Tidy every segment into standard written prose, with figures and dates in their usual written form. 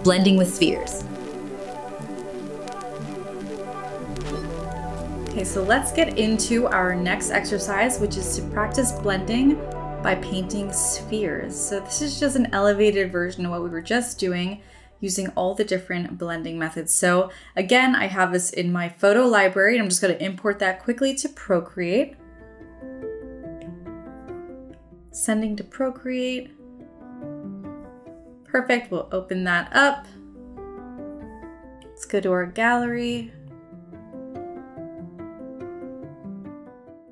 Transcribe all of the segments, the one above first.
blending with spheres. Okay, so let's get into our next exercise, which is to practice blending by painting spheres. So this is just an elevated version of what we were just doing, using all the different blending methods. So again, I have this in my photo library, and I'm just going to import that quickly to Procreate. Sending to Procreate. Perfect, we'll open that up. Let's go to our gallery.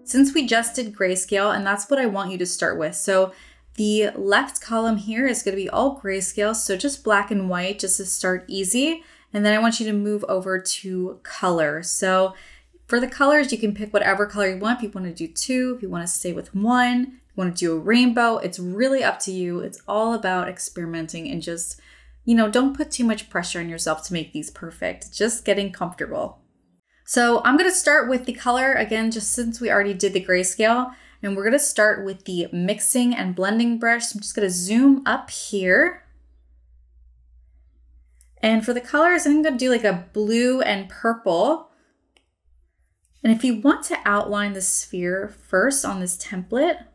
Since we just did grayscale, and that's what I want you to start with. So the left column here is going to be all grayscale, so just black and white just to start easy. And then I want you to move over to color. So for the colors, you can pick whatever color you want. If you want to do 2, if you want to stay with 1, if you want to do a rainbow, it's really up to you. It's all about experimenting and just, don't put too much pressure on yourself to make these perfect. Just getting comfortable. So I'm going to start with the color again, just since we already did the grayscale, and we're going to start with the mixing and blending brush. So I'm just going to zoom up here. And for the colors, I'm going to do like a blue and purple. And if you want to outline the sphere first on this template,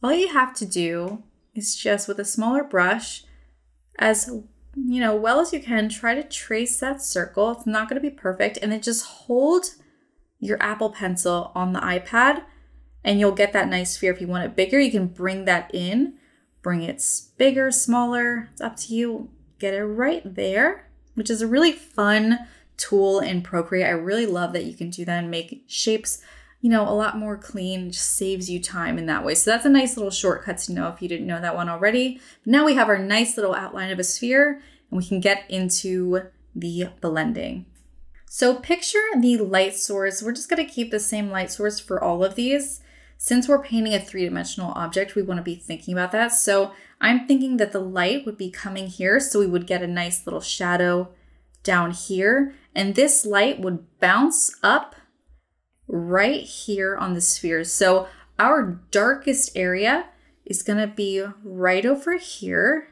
all you have to do is just with a smaller brush, as well as you can, try to trace that circle. It's not going to be perfect. And then just hold your Apple Pencil on the iPad and you'll get that nice sphere. If you want it bigger, you can bring that in, bring it bigger, smaller. It's up to you. Get it right there, which is a really fun tool in Procreate. I really love that you can do that and make shapes, a lot more clean. It just saves you time in that way. So that's a nice little shortcut to know if you didn't know that one already. But now we have our nice little outline of a sphere and we can get into the blending. So picture the light source. We're just going to keep the same light source for all of these. Since we're painting a 3-dimensional object, we want to be thinking about that. So I'm thinking that the light would be coming here. So we would get a nice little shadow down here. And this light would bounce up right here on the sphere. So our darkest area is going to be right over here.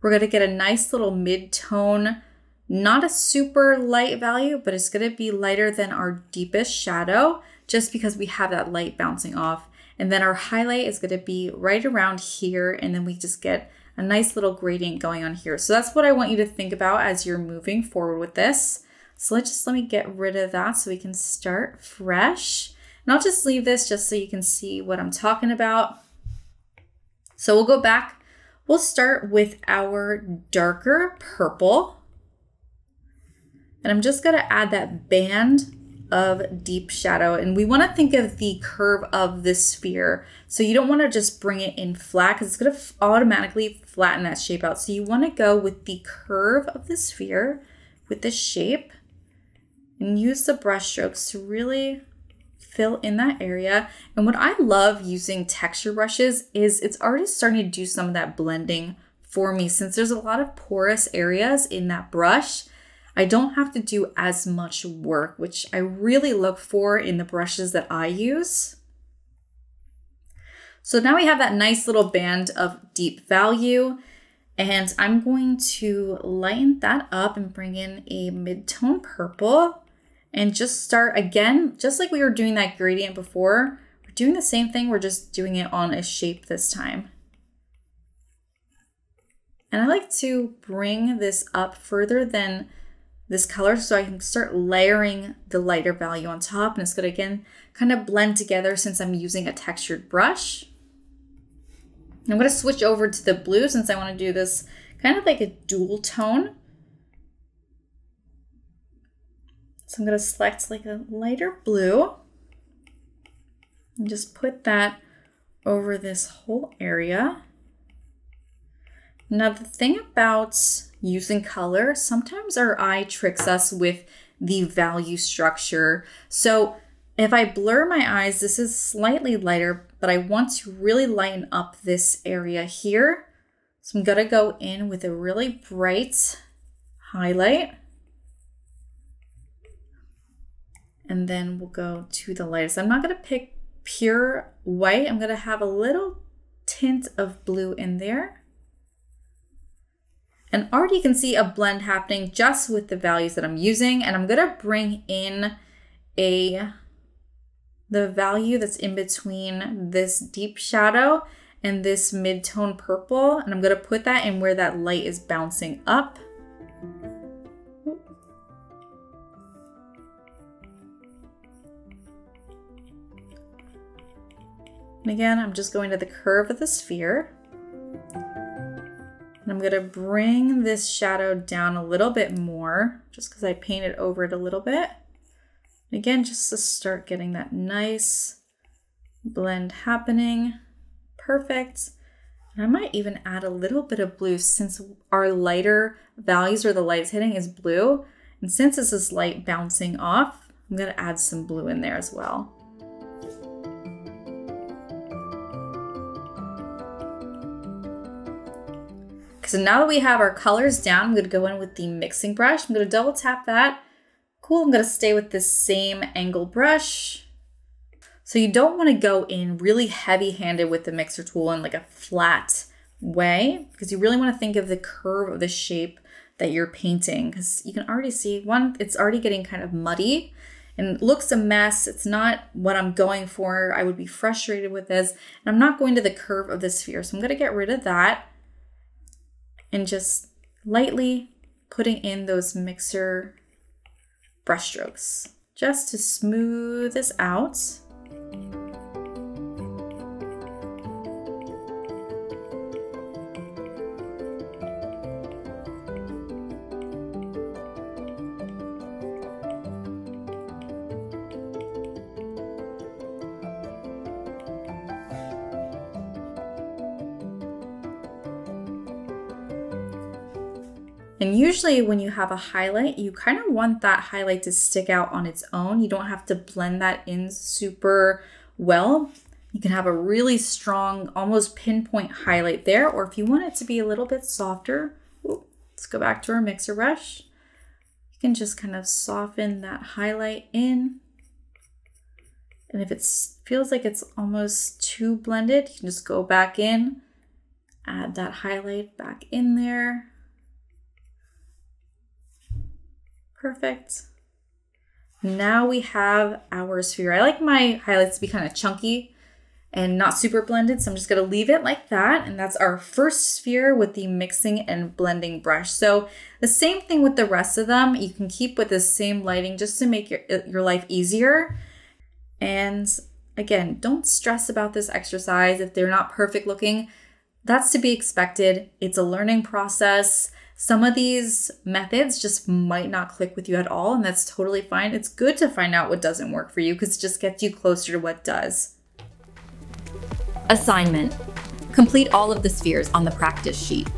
We're going to get a nice little mid-tone, not a super light value, but it's going to be lighter than our deepest shadow just because we have that light bouncing off. And then our highlight is going to be right around here. And then we just get a nice little gradient going on here. So that's what I want you to think about as you're moving forward with this. So let me get rid of that so we can start fresh. And I'll just leave this just so you can see what I'm talking about. So we'll go back. We'll start with our darker purple. And I'm just going to add that band of deep shadow. And we want to think of the curve of the sphere. So you don't want to just bring it in flat because it's going to automatically flatten that shape out. So you want to go with the curve of the sphere with the shape. And use the brush strokes to really fill in that area. And what I love using texture brushes is it's already starting to do some of that blending for me. Since there's a lot of porous areas in that brush, I don't have to do as much work, which I really look for in the brushes that I use. So now we have that nice little band of deep value. And I'm going to lighten that up and bring in a mid-tone purple. And just start again, just like we were doing that gradient before, we're doing the same thing, we're just doing it on a shape this time. And I like to bring this up further than this color so I can start layering the lighter value on top. And it's gonna, again, kind of blend together since I'm using a textured brush. I'm gonna switch over to the blue since I wanna do this kind of like a dual tone. So I'm going to select like a lighter blue and just put that over this whole area. Now the thing about using color, sometimes our eye tricks us with the value structure. So if I blur my eyes, this is slightly lighter, but I want to really lighten up this area here. So I'm going to go in with a really bright highlight. And then we'll go to the lightest. I'm not going to pick pure white. I'm going to have a little tint of blue in there. And already you can see a blend happening just with the values that I'm using. And I'm gonna bring in the value that's in between this deep shadow and this mid-tone purple. And I'm gonna put that in where that light is bouncing up. And again, I'm just going to the curve of the sphere. And I'm gonna bring this shadow down a little bit more, just because I painted over it a little bit. Again, just to start getting that nice blend happening. Perfect. And I might even add a little bit of blue since our lighter values where the light's hitting is blue. And since this is light bouncing off, I'm gonna add some blue in there as well. So now that we have our colors down, I'm gonna go in with the mixing brush. I'm gonna double tap that. Cool, I'm gonna stay with this same angle brush. So you don't wanna go in really heavy-handed with the mixer tool in like a flat way, because you really wanna think of the curve of the shape that you're painting, because you can already see, one, it's already getting kind of muddy and it looks a mess. It's not what I'm going for. I would be frustrated with this, and I'm not going to the curve of the sphere. So I'm gonna get rid of that and just lightly putting in those mixer brush strokes just to smooth this out. And usually when you have a highlight, you kind of want that highlight to stick out on its own. You don't have to blend that in super well. You can have a really strong, almost pinpoint highlight there, or if you want it to be a little bit softer, let's go back to our mixer brush. You can just kind of soften that highlight in. And if it feels like it's almost too blended, you can just go back in, add that highlight back in there. Perfect. Now we have our sphere. I like my highlights to be kind of chunky and not super blended, so I'm just gonna leave it like that. And that's our first sphere with the mixing and blending brush. So the same thing with the rest of them. You can keep with the same lighting just to make your life easier. And again, don't stress about this exercise if they're not perfect looking. That's to be expected. It's a learning process. Some of these methods just might not click with you at all, and that's totally fine. It's good to find out what doesn't work for you because it just gets you closer to what does. Assignment. Complete all of the spheres on the practice sheet.